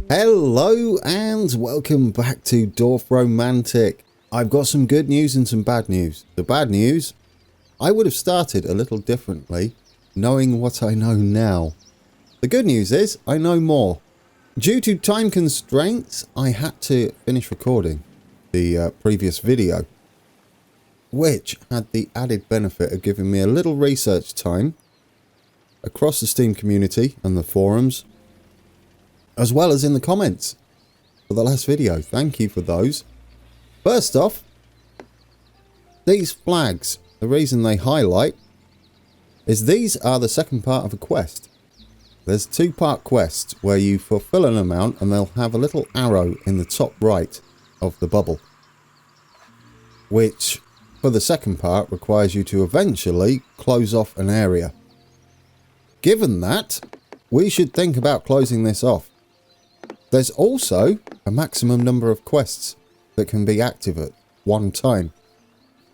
Hello and welcome back to Dorfromantik. I've got some good news and some bad news. The bad news, I would have started a little differently, knowing what I know now. The good news is, I know more. Due to time constraints, I had to finish recording the previous video, which had the added benefit of giving me a little research time across the Steam community and the forums, as well as in the comments for the last video. Thank you for those. First off, these flags, the reason they highlight is these are the second part of a quest. There's two-part quests where you fulfill an amount and they'll have a little arrow in the top right of the bubble, which for the second part requires you to eventually close off an area. Given that, we should think about closing this off. There's also a maximum number of quests that can be active at one time,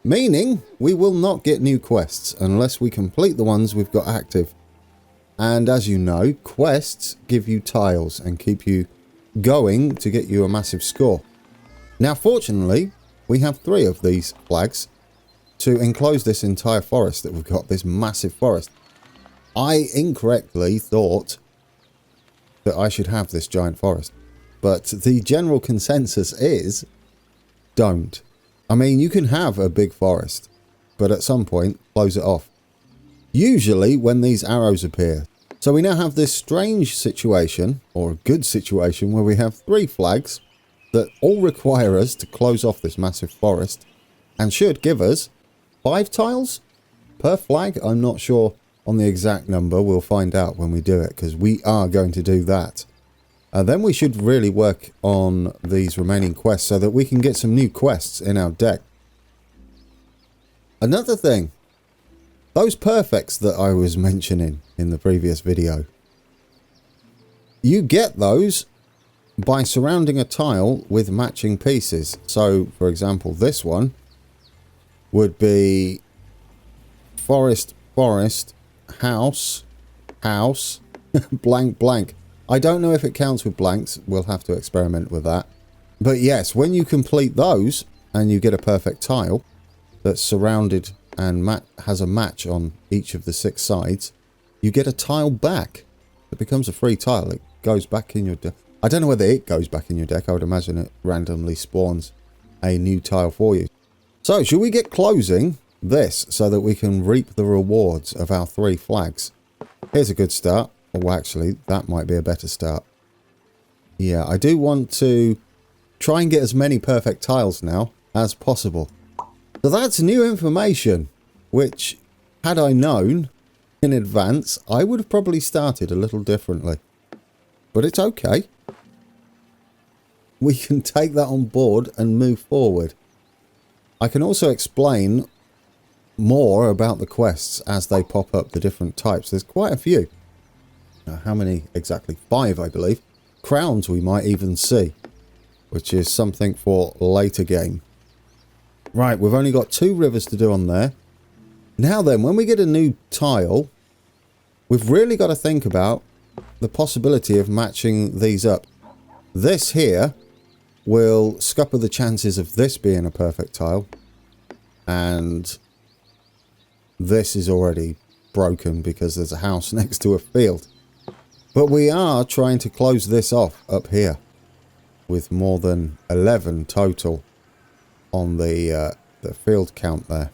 meaning we will not get new quests unless we complete the ones we've got active. And as you know, quests give you tiles and keep you going to get you a massive score. Now fortunately, we have 3 of these flags to enclose this entire forest that we've got, this massive forest. I incorrectly thought that I should have this giant forest, but the general consensus is don't. I mean, you can have a big forest, but at some point close it off, usually when these arrows appear. So we now have this strange situation, or a good situation, where we have 3 flags that all require us to close off this massive forest and should give us 5 tiles per flag. I'm not sure on the exact number. We'll find out when we do it, because we are going to do that. Then we should really work on these remaining quests so that we can get some new quests in our deck. Another thing, those perfects that I was mentioning in the previous video, you get those by surrounding a tile with matching pieces. So for example, this one would be forest, forest, house, house, blank, blank. I don't know if it counts with blanks. We'll have to experiment with that. But yes, when you complete those and you get a perfect tile that's surrounded and has a match on each of the 6 sides, you get a tile back. It becomes a free tile. It goes back in your deck. I don't know whether it goes back in your deck. I would imagine it randomly spawns a new tile for you. So should we get closing this so that we can reap the rewards of our 3 flags? Here's a good start. Oh, actually, that might be a better start. Yeah, I do want to try and get as many perfect tiles now as possible. So that's new information, which, had I known in advance, I would have probably started a little differently. But it's okay. We can take that on board and move forward. I can also explain more about the quests as they pop up, the different types. There's quite a few. Now, how many exactly? 5, I believe. Crowns we might even see, which is something for later game. Right, we've only got 2 rivers to do on there. Now then, when we get a new tile, we've really got to think about the possibility of matching these up. This here will scupper the chances of this being a perfect tile, and this is already broken because there's a house next to a field. But we are trying to close this off up here with more than 11 total on the field count there.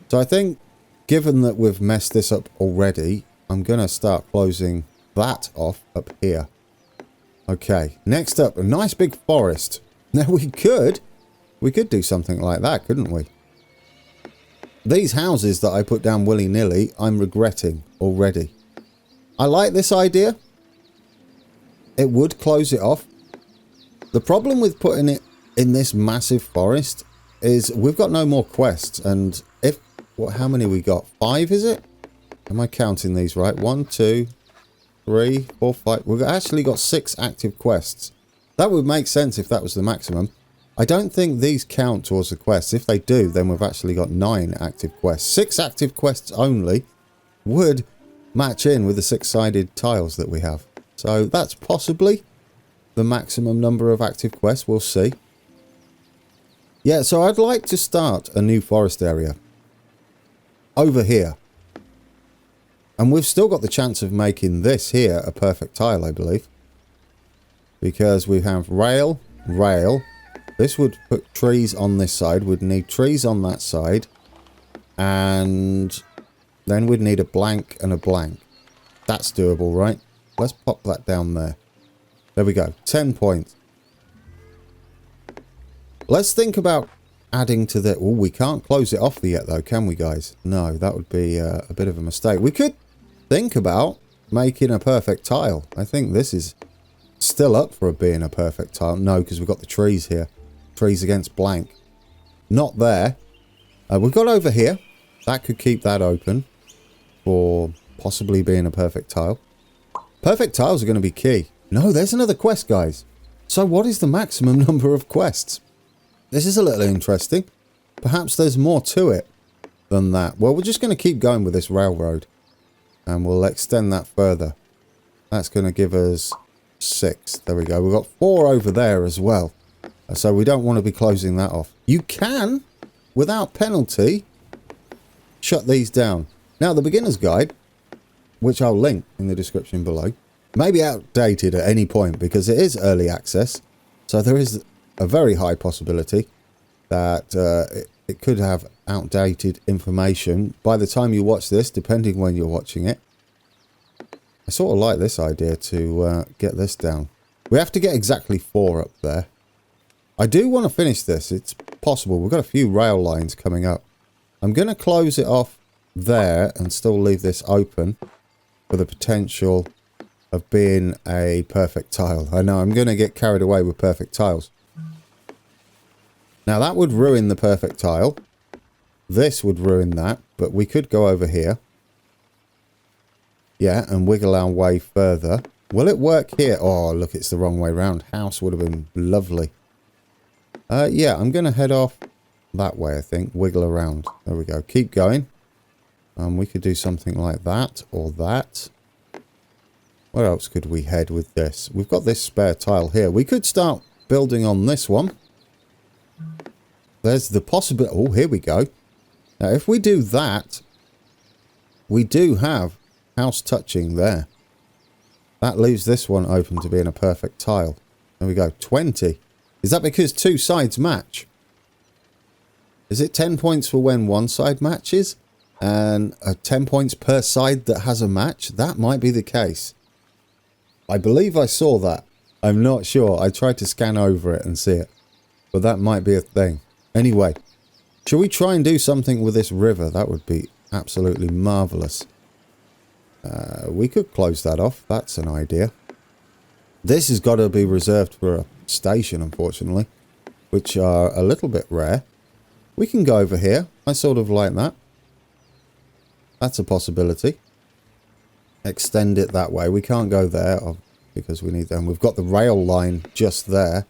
So I think, given that we've messed this up already, I'm going to start closing that off up here. Okay, next up, a nice big forest. Now we could do something like that, couldn't we? These houses that I put down willy-nilly, I'm regretting already. I like this idea. It would close it off. The problem with putting it in this massive forest is we've got no more quests, and how many we got? 5, is it? Am I counting these right? 1, 2, 3, 4, 5. We've actually got 6 active quests. That would make sense if that was the maximum. I don't think these count towards the quests. If they do, then we've actually got 9 active quests. 6 active quests only would match in with the 6-sided tiles that we have. So that's possibly the maximum number of active quests. We'll see. Yeah, so I'd like to start a new forest area over here. And we've still got the chance of making this here a perfect tile, I believe. Because we have rail, rail. This would put trees on this side. We'd need trees on that side. And then we'd need a blank and a blank. That's doable, right? Let's pop that down there. There we go. 10 points. Let's think about adding to the... Oh, we can't close it off yet, though, can we, guys? No, that would be a bit of a mistake. We could think about making a perfect tile. I think this is still up for being a perfect tile. No, because we've got the trees here. Trees against blank. Not there. We've got over here. That could keep that open for possibly being a perfect tile. Perfect tiles are going to be key. No, there's another quest, guys. So what is the maximum number of quests? This is a little interesting. Perhaps there's more to it than that. Well, we're just going to keep going with this railroad. And we'll extend that further. That's going to give us 6. There we go. We've got 4 over there as well. So we don't want to be closing that off. You can, without penalty, shut these down. Now, the beginner's guide, which I'll link in the description below, may be outdated at any point because it is early access. So there is a very high possibility that it could have outdated information by the time you watch this, depending when you're watching it. I sort of like this idea to get this down. We have to get exactly 4 up there. I do want to finish this. It's possible. We've got a few rail lines coming up. I'm going to close it off there and still leave this open for the potential of being a perfect tile. I know I'm going to get carried away with perfect tiles. Now that would ruin the perfect tile. This would ruin that, but we could go over here. Yeah, and wiggle our way further. Will it work here? Oh, look, it's the wrong way round. House would have been lovely. Yeah, I'm going to head off that way, I think. Wiggle around. There we go. Keep going. We could do something like that or that. Where else could we head with this? We've got this spare tile here. We could start building on this one. There's the possibility... Oh, here we go. Now, if we do that, we do have house touching there. That leaves this one open to being a perfect tile. There we go. 20. Is that because 2 sides match? Is it 10 points for when one side matches? And 10 points per side that has a match? That might be the case. I believe I saw that. I'm not sure. I tried to scan over it and see it. But that might be a thing. Anyway, shall we try and do something with this river? That would be absolutely marvellous. We could close that off. That's an idea. This has got to be reserved for a station, unfortunately, which are a little bit rare. We can go over here. I sort of like that. That's a possibility. Extend it that way. We can't go there because we need them. We've got the rail line just there.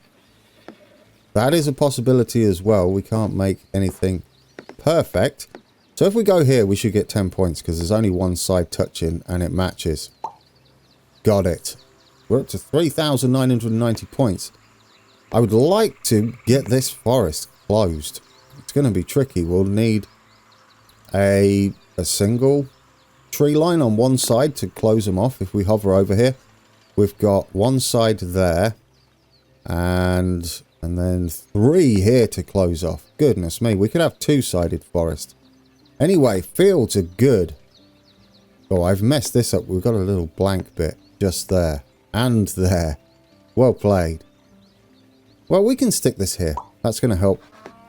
That is a possibility as well. We can't make anything perfect. So if we go here, we should get 10 points because there's only one side touching and it matches. Got it. We're up to 3,990 points. I would like to get this forest closed. It's going to be tricky. We'll need a single tree line on one side to close them off. If we hover over here, we've got one side there and then 3 here to close off. Goodness me, we could have 2-sided forest. Anyway, fields are good. Oh, I've messed this up. We've got a little blank bit just there and there. Well played. Well, we can stick this here. That's going to help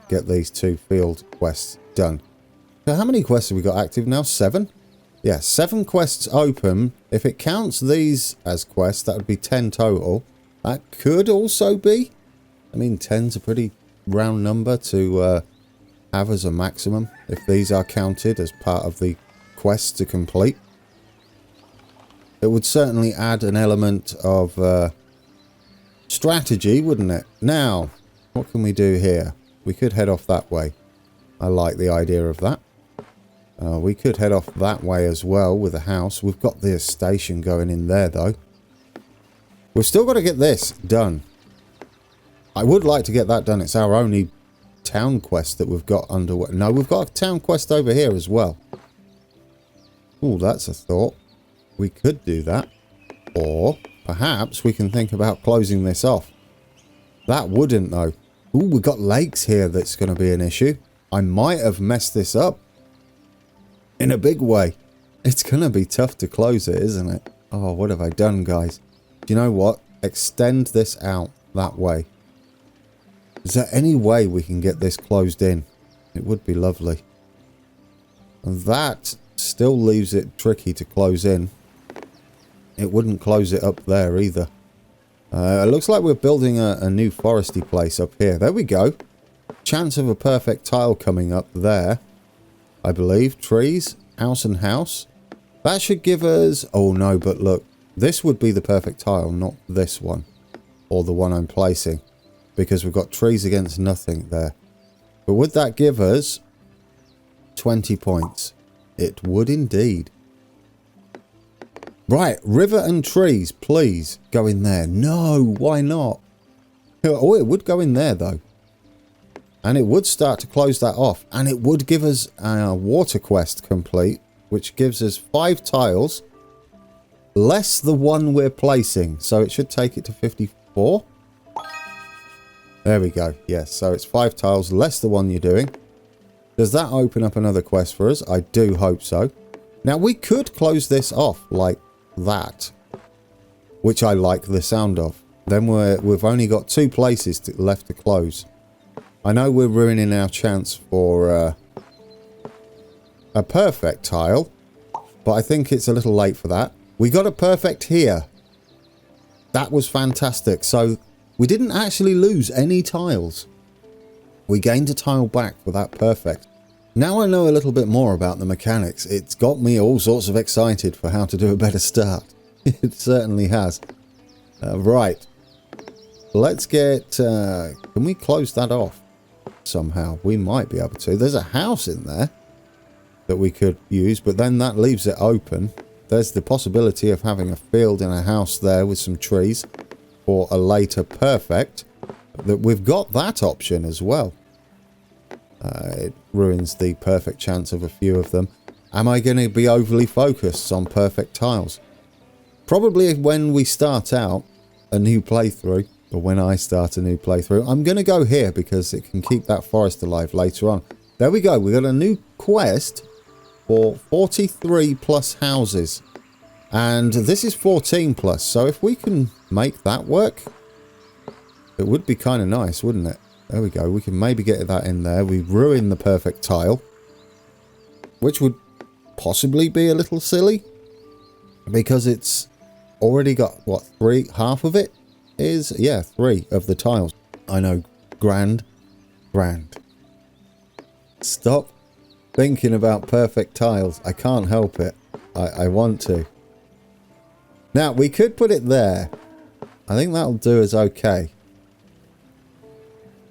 get these 2 field quests done. So how many quests have we got active now? 7? Yeah, 7 quests open. If it counts these as quests, that would be 10 total. That could also be. I mean, 10's a pretty round number to have as a maximum. If these are counted as part of the quest to complete. It would certainly add an element of strategy, wouldn't it? Now, what can we do here? We could head off that way. I like the idea of that. We could head off that way as well with a house. We've got the station going in there, though. We've still got to get this done. I would like to get that done. It's our only town quest that we've got underway. No, we've got a town quest over here as well. Oh, that's a thought. We could do that. Or perhaps we can think about closing this off. That wouldn't, though. Ooh, we've got lakes here that's going to be an issue. I might have messed this up in a big way. It's going to be tough to close it, isn't it? Oh, what have I done, guys? Do you know what? Extend this out that way. Is there any way we can get this closed in? It would be lovely. And that still leaves it tricky to close in. It wouldn't close it up there either. It looks like we're building a new foresty place up here. There we go. Chance of a perfect tile coming up there. I believe. Trees, house and house. That should give us... Oh no, but look. This would be the perfect tile, not this one. Or the one I'm placing. Because we've got trees against nothing there. But would that give us 20 points? It would indeed. Right, river and trees, please go in there. No, why not? Oh, it would go in there though. And it would start to close that off. And it would give us a water quest complete, which gives us 5 tiles. Less the one we're placing. So it should take it to 54. There we go. Yes, so it's 5 tiles less the one you're doing. Does that open up another quest for us? I do hope so. Now we could close this off like that, which I like the sound of. Then we've only got 2 places left to close. I know we're ruining our chance for a perfect tile, but I think it's a little late for that. We got a perfect here. That was fantastic. So we didn't actually lose any tiles. We gained a tile back for that perfect. Now I know a little bit more about the mechanics. It's got me all sorts of excited for how to do a better start. It certainly has. Right. Let's get... can we close that off somehow? We might be able to. There's a house in there that we could use, but then that leaves it open. There's the possibility of having a field and a house there with some trees for a later perfect. That we've got that option as well. It ruins the perfect chance of a few of them. Am I going to be overly focused on perfect tiles? Probably when we start out a new playthrough, or when I start a new playthrough, I'm going to go here because it can keep that forest alive later on. There we go. We got a new quest for 43 plus houses. And this is 14 plus. So if we can make that work, it would be kind of nice, wouldn't it? There we go. We can maybe get that in there. We ruin the perfect tile, which would possibly be a little silly because it's already got, what, 3? Half of it is, yeah, 3 of the tiles. I know. Grand. Stop thinking about perfect tiles. I can't help it. I want to. Now, we could put it there. I think that'll do us okay.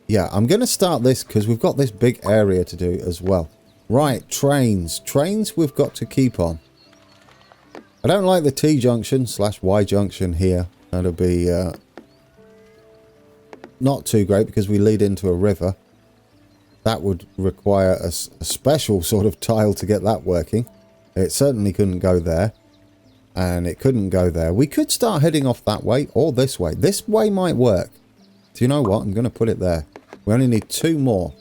Yeah, I'm going to start this because we've got this big area to do as well. Right, trains. Trains we've got to keep on. I don't like the T-junction / Y-junction here. That'll be not too great because we lead into a river. That would require a special sort of tile to get that working. It certainly couldn't go there. And it couldn't go there. We could start heading off that way or this way. This way might work. Do you know what? I'm going to put it there. We only need 2 more.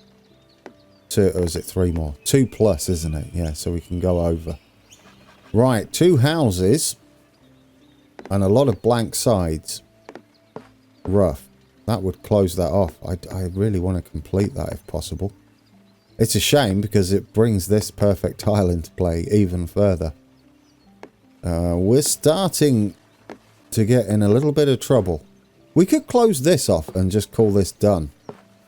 2, or is it 3 more? 2 plus, isn't it? Yeah, so we can go over. Right, 2 houses. And a lot of blank sides. Rough. That would close that off. I really want to complete that if possible. It's a shame because it brings this perfect tile into play even further. We're starting to get in a little bit of trouble. We could close this off and just call this done.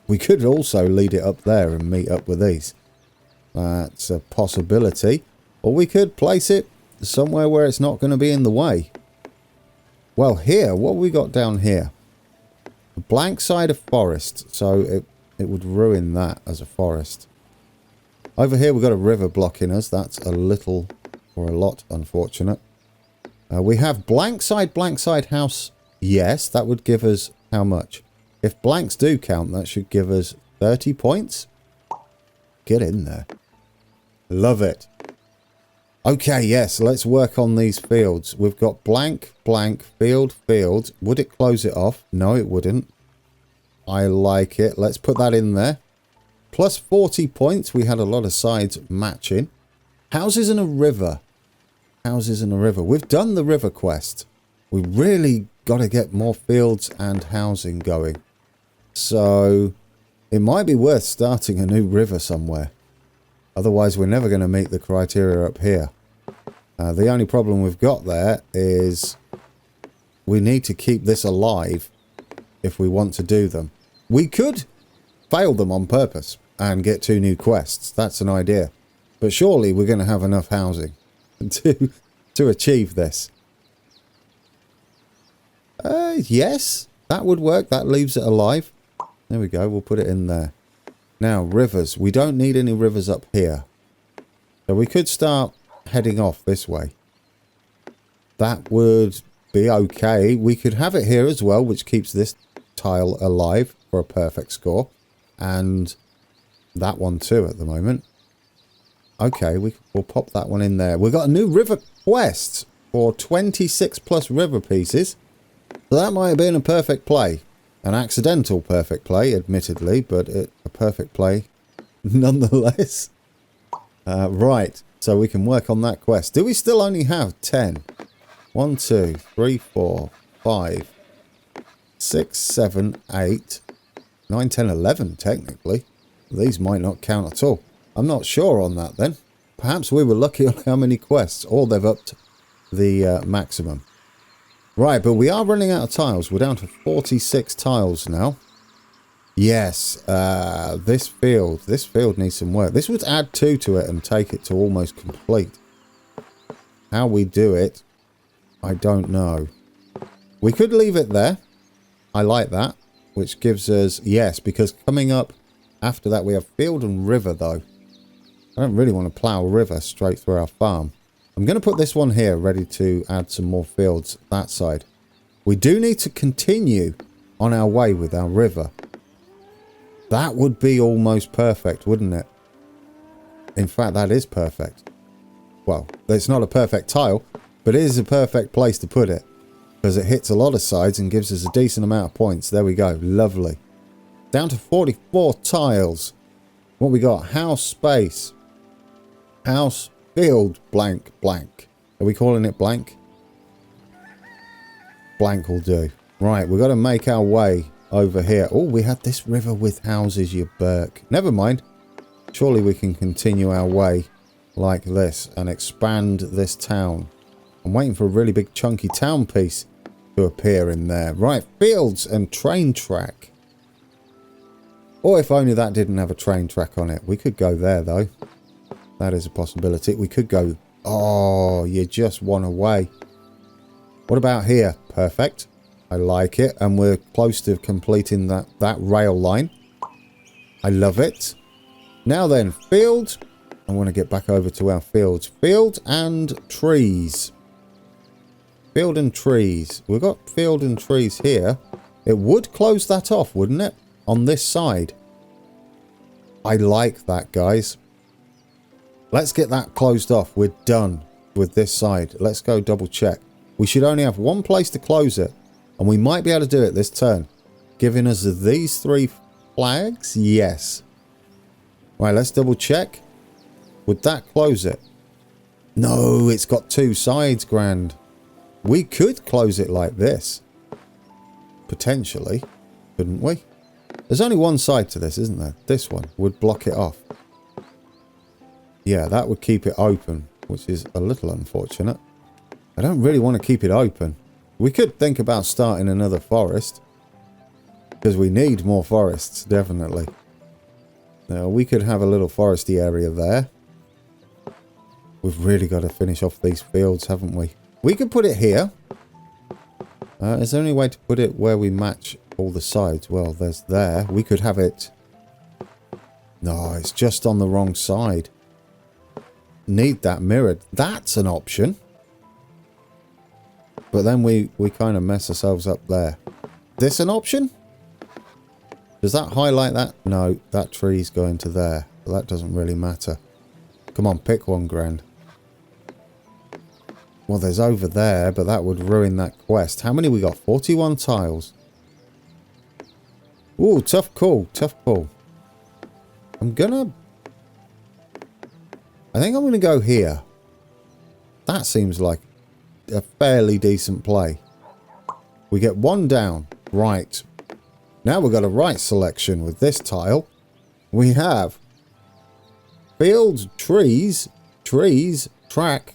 We could also lead it up there and meet up with these. That's a possibility. Or we could place it somewhere where it's not going to be in the way. Well, here, what have we got down here? A blank side of forest. So it would ruin that as a forest. Over here we've got a river blocking us. That's a little or a lot unfortunate. We have blank side house Yes, that would give us how much? If blanks do count, that should give us 30 points. Get in there. Love it. Okay, yes, let's work on these fields. We've got blank, blank, field, field. Would it close it off? No, it wouldn't. I like it. Let's put that in there. Plus 40 points. We had a lot of sides matching. Houses and a river. Houses and a river. We've done the river quest. We really got to get more fields and housing going. So it might be worth starting a new river somewhere. Otherwise, we're never going to meet the criteria up here. The only problem we've got there is we need to keep this alive if we want to do them. We could fail them on purpose and get 2 new quests. That's an idea. But surely we're going to have enough housing to achieve this. Yes, that would work. That leaves it alive. There we go. We'll put it in there. Now, rivers. We don't need any rivers up here. So we could start heading off this way. That would be okay. We could have it here as well, which keeps this tile alive for a perfect score. And that one too at the moment. Okay, we'll pop that one in there. We've got a new river quest for 26 plus river pieces. So that might have been a perfect play. An accidental perfect play, admittedly, but a perfect play nonetheless. Right, so we can work on that quest. Do we still only have 10? 1, 2, 3, 4, 5, 6, 7, 8, 9, 10, 11, technically. These might not count at all. I'm not sure on that then. Perhaps we were lucky on how many quests, or they've upped the maximum. Right, but we are running out of tiles. We're down to 46 tiles now. Yes, this field needs some work. This would add 2 to it and take it to almost complete. How we do it, I don't know. We could leave it there. I like that, which gives us, yes, because coming up after that we have field and river though. I don't really want to plough a river straight through our farm. I'm going to put this one here ready to add some more fields that side. We do need to continue on our way with our river. That would be almost perfect, wouldn't it? In fact, that is perfect. Well, it's not a perfect tile, but it is a perfect place to put it. Because it hits a lot of sides and gives us a decent amount of points. There we go. Lovely. Down to 44 tiles. What we got? House, space. House, field, blank, blank. Are we calling it blank? Blank will do. Right, we've got to make our way over here. Oh, we had this river with houses, you Burke. Never mind. Surely we can continue our way like this and expand this town. I'm waiting for a really big chunky town piece to appear in there. Right, fields and train track. Or if only that didn't have a train track on it. We could go there though. That is a possibility. We could go... Oh, you're just one away. What about here? Perfect. I like it. And we're close to completing that rail line. I love it. Now then, field. I want to get back over to our fields. Field and trees. Field and trees. We've got field and trees here. It would close that off, wouldn't it? On this side. I like that, guys. Let's get that closed off. We're done with this side. Let's go double check. We should only have one place to close it. And we might be able to do it this turn. Giving us these 3 flags? Yes. Right, let's double check. Would that close it? No, it's got 2 sides, Grand. We could close it like this. Potentially. Couldn't we? There's only one side to this, isn't there? This one would block it off. Yeah, that would keep it open, which is a little unfortunate. I don't really want to keep it open. We could think about starting another forest. Because we need more forests, definitely. Now, we could have a little foresty area there. We've really got to finish off these fields, haven't we? We could put it here. Is there any way to put it where we match all the sides? Well, there's there. We could have it... No, it's just on the wrong side. Need that mirrored. That's an option. But then we kind of mess ourselves up there. This an option? Does that highlight that? No, that tree's going to there. But that doesn't really matter. Come on, pick one, Grand. Well, there's over there, but that would ruin that quest. How many we got? 41 tiles. Ooh, tough call. Tough call. I think I'm gonna go here. That seems like a fairly decent play. We get one down. Right. Now we've got a right selection with this tile. We have fields, trees, track,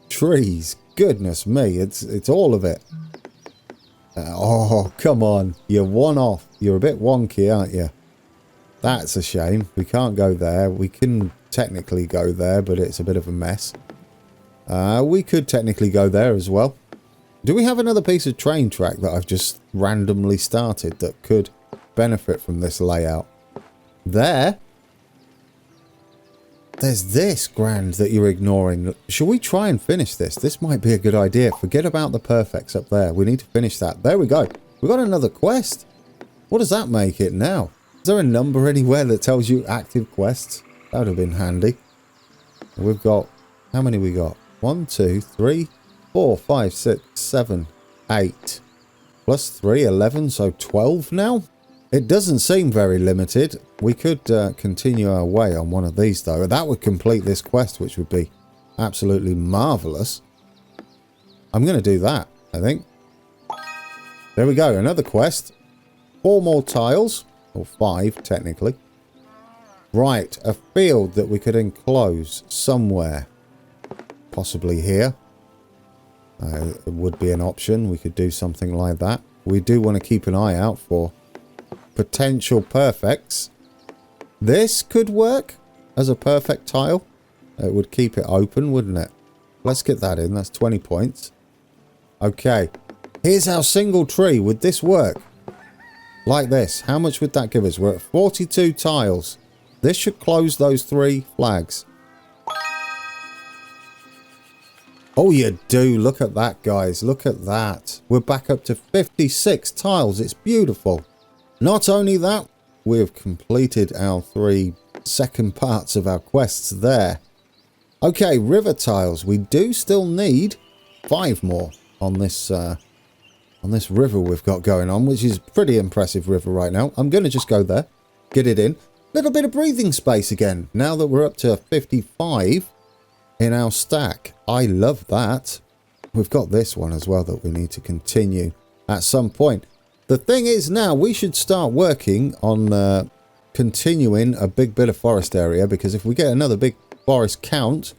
trees. Goodness me, it's all of it. Oh, come on. You're one off. You're a bit wonky, aren't you? That's a shame. We can't go there. We can technically go there, but it's a bit of a mess. We could technically go there as well. Do we have another piece of train track that I've just randomly started that could benefit from this layout? There's this, Grand, that you're ignoring. Shall we try and finish this? This might be a good idea. Forget about the perfects up there. We need to finish that. There we go. We've got another quest. What does that make it now? Is there a number anywhere that tells you active quests? That would have been handy. We've got... How many we got? 1, 2, 3, 4, 5, 6, 7, 8. Plus 3, 11, so 12 now? It doesn't seem very limited. We could continue our way on one of these, though. That would complete this quest, which would be absolutely marvellous. I'm going to do that, I think. There we go, another quest. 4 more tiles. Or 5, technically. Right, a field that we could enclose somewhere. Possibly here. It would be an option. We could do something like that. We do want to keep an eye out for potential perfects. This could work as a perfect tile. It would keep it open, wouldn't it? Let's get that in. That's 20 points. Okay. Here's our single tree. Would this work? Like this. How much would that give us? We're at 42 tiles. This should close those 3 flags. Oh, you do. Look at that, guys. Look at that. We're back up to 56 tiles. It's beautiful. Not only that, we've completed our 3 second parts of our quests there. Okay, river tiles. We do still need 5 more on this river we've got going on, which is a pretty impressive river right now. I'm going to just go there, get it in. Little bit of breathing space again, now that we're up to 55 in our stack. I love that. We've got this one as well that we need to continue at some point. The thing is now we should start working on continuing a big bit of forest area, because if we get another big forest count,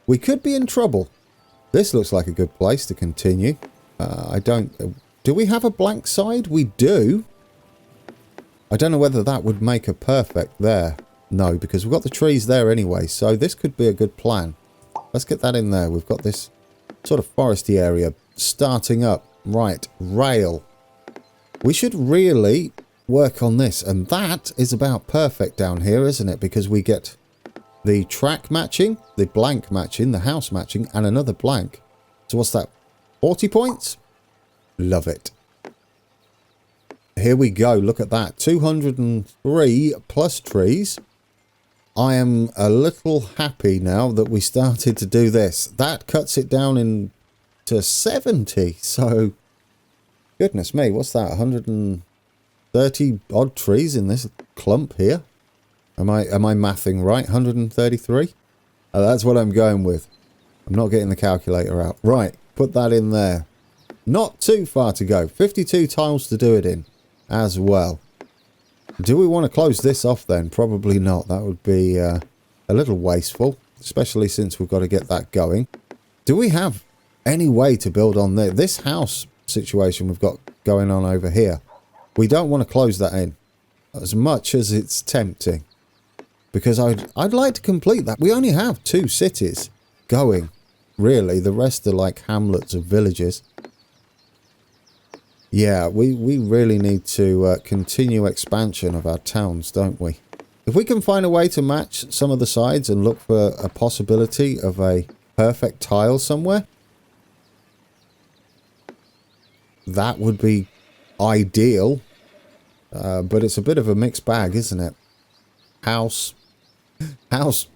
we could be in trouble. This looks like a good place to continue. Do we have a blank side? We do. I don't know whether that would make a perfect there. No, because we've got the trees there anyway, so this could be a good plan. Let's get that in there. We've got this sort of foresty area starting up. Right, rail. We should really work on this, and that is about perfect down here, isn't it? Because we get the track matching, the blank matching, the house matching, and another blank. So what's that? 40 points? Love it. Here we go. Look at that. 203 plus trees. I am a little happy now that we started to do this. That cuts it down into 70. So, goodness me, what's that? 130 odd trees in this clump here. Am I mathing right? 133? That's what I'm going with. I'm not getting the calculator out. Right, put that in there. Not too far to go. 52 tiles to do it in as well. Do we want to close this off then? Probably not. That would be a little wasteful, especially since we've got to get that going. Do we have any way to build on there? This house situation we've got going on over here, we don't want to close that in as much as it's tempting, because I'd like to complete that. We only have 2 cities going, really. The rest are like hamlets of villages. Yeah, we really need to continue expansion of our towns, don't we? If we can find a way to match some of the sides and look for a possibility of a perfect tile somewhere, that would be ideal. But it's a bit of a mixed bag, isn't it? House,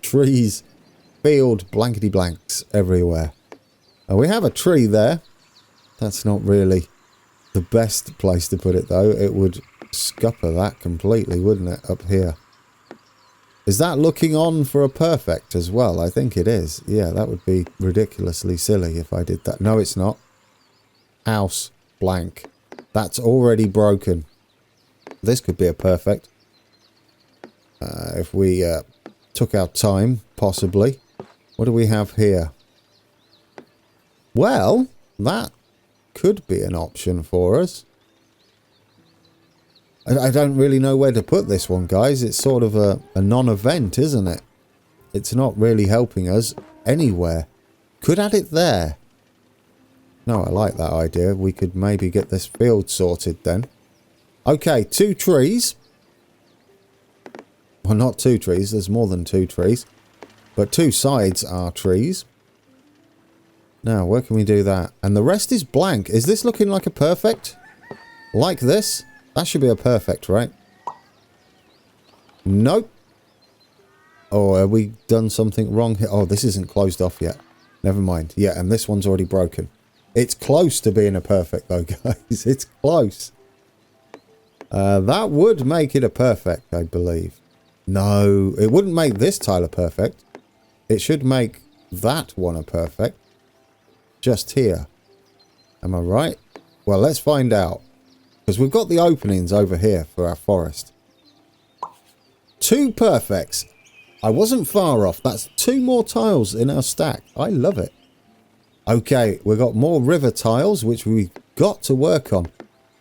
trees, field, blankety blanks everywhere. We have a tree there. That's not really the best place to put it, though. It would scupper that completely, wouldn't it, up here? Is that looking on for a perfect as well? I think it is. Yeah, that would be ridiculously silly if I did that. No, it's not. House, blank. That's already broken. This could be a perfect. If we took our time, possibly. What do we have here? Well, that could be an option for us. I don't really know where to put this one, guys. It's sort of a non-event, isn't it? It's not really helping us anywhere. Could add it there. No, I like that idea. We could maybe get this field sorted then. Okay, 2 trees. Well, not 2 trees. There's more than 2 trees. But 2 sides are trees. Now, where can we do that? And the rest is blank. Is this looking like a perfect? Like this? That should be a perfect, right? Nope. Oh, have we done something wrong here? Oh, this isn't closed off yet. Never mind. Yeah, and this one's already broken. It's close to being a perfect, though, guys. It's close. That would make it a perfect, I believe. No, it wouldn't make this tile a perfect. It should make that one a perfect. Just here. Am I right? Well, let's find out. Because we've got the openings over here for our forest. 2 perfects. I wasn't far off. That's 2 more tiles in our stack. I love it. Okay, we've got more river tiles, which we've got to work on.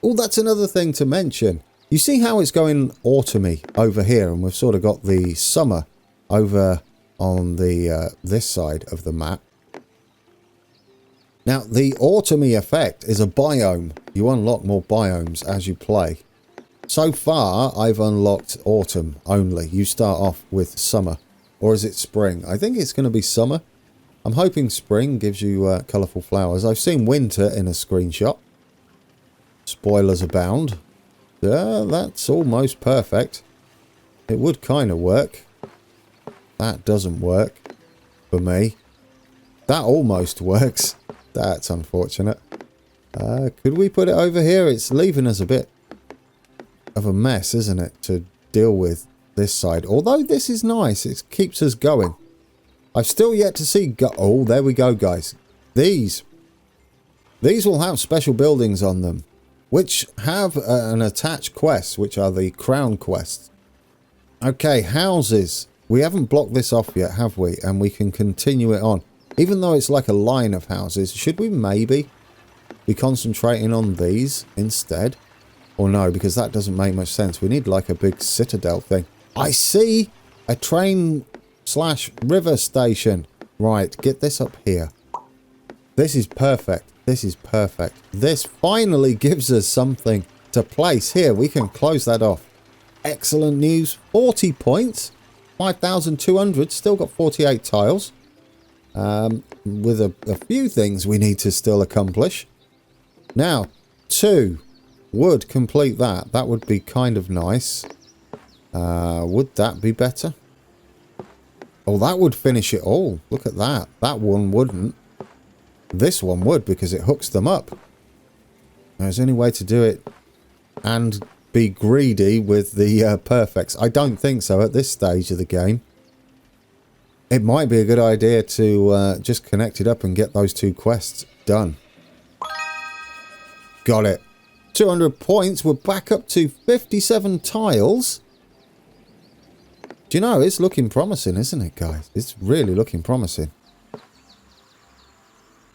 Oh, that's another thing to mention. You see how it's going autumny over here, and we've sort of got the summer over on the this side of the map. Now, the autumny effect is a biome. You unlock more biomes as you play. So far, I've unlocked autumn only. You start off with summer. Or is it spring? I think it's going to be summer. I'm hoping spring gives you colourful flowers. I've seen winter in a screenshot. Spoilers abound. That's almost perfect. It would kind of work. That doesn't work for me. That almost works. That's unfortunate. Could we put it over here? It's leaving us a bit of a mess, isn't it, to deal with this side. Although this is nice. It keeps us going. I've still yet to see... Oh, there we go, guys. These will have special buildings on them, which have an attached quest, which are the crown quests. Okay, houses. We haven't blocked this off yet, have we? And we can continue it on. Even though it's like a line of houses, should we maybe be concentrating on these instead? Or no, because that doesn't make much sense. We need like a big citadel thing. I see a train/river station. Right, get this up here. This is perfect. This is perfect. This finally gives us something to place here. We can close that off. Excellent news. 40 points. 5,200. Still got 48 tiles. With a few things we need to still accomplish. Now, 2 would complete that. That would be kind of nice. Would that be better? Oh, that would finish it all. Look at that. That one wouldn't. This one would, because it hooks them up. Is there any way to do it and be greedy with the perfects? I don't think so at this stage of the game. It might be a good idea to just connect it up and get those 2 quests done. Got it. 200 points. We're back up to 57 tiles. Do you know, it's looking promising, isn't it, guys? It's really looking promising.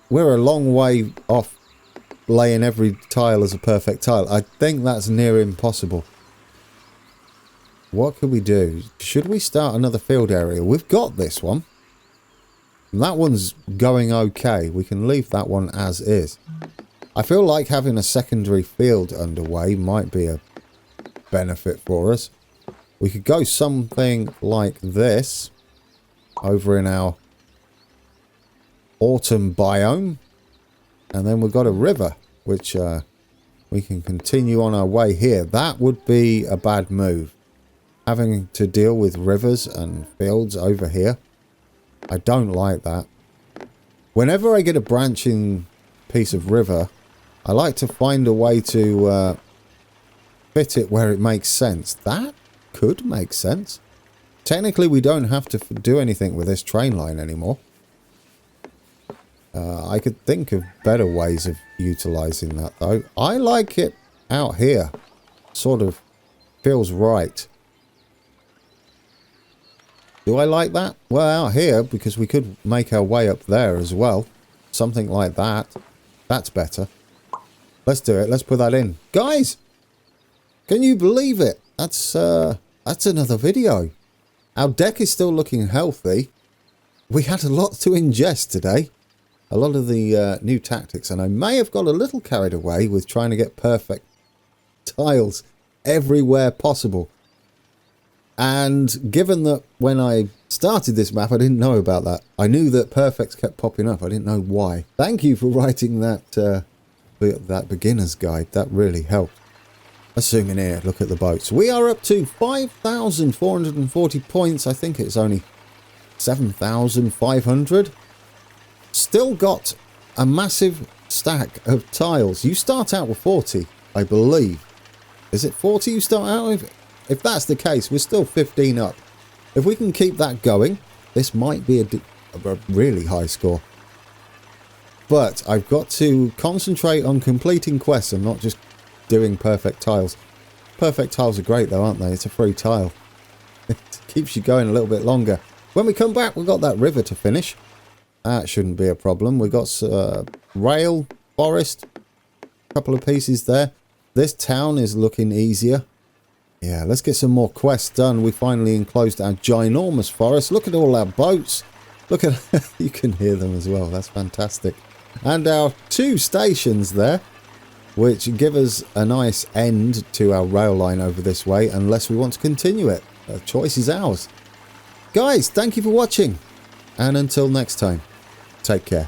We're a long way off laying every tile as a perfect tile. I think that's near impossible. What could we do? Should we start another field area? We've got this one. And that one's going okay. We can leave that one as is. I feel like having a secondary field underway might be a benefit for us. We could go something like this over in our autumn biome. And then we've got a river, which we can continue on our way here. That would be a bad move. Having to deal with rivers and fields over here. I don't like that. Whenever I get a branching piece of river, I like to find a way to fit it where it makes sense. That could make sense. Technically, we don't have to do anything with this train line anymore. I could think of better ways of utilizing that, though. I like it out here. Sort of feels right. Do I like that? Well, out here, because we could make our way up there as well. Something like that. That's better. Let's do it. Let's put that in. Guys! Can you believe it? That's another video. Our deck is still looking healthy. We had a lot to ingest today. A lot of the new tactics. And I may have got a little carried away with trying to get perfect tiles everywhere possible. And given that when I started this map, I didn't know about that. I knew that perfects kept popping up. I didn't know why. Thank you for writing that beginner's guide. That really helped. Let's zoom in here. Look at the boats. We are up to 5,440 points. I think it's only 7,500. Still got a massive stack of tiles. You start out with 40, I believe. Is it 40 you start out with? If that's the case, we're still 15 up. If we can keep that going, this might be a really high score. But I've got to concentrate on completing quests and not just doing perfect tiles. Perfect tiles are great though, aren't they? It's a free tile. It keeps you going a little bit longer. When we come back, we've got that river to finish. That shouldn't be a problem. We've got rail, forest, a couple of pieces there. This town is looking easier. Yeah, let's get some more quests done. We finally enclosed our ginormous forest. Look at all our boats. Look at... you can hear them as well. That's fantastic. And our 2 stations there, which give us a nice end to our rail line over this way, unless we want to continue it. The choice is ours. Guys, thank you for watching. And until next time, take care.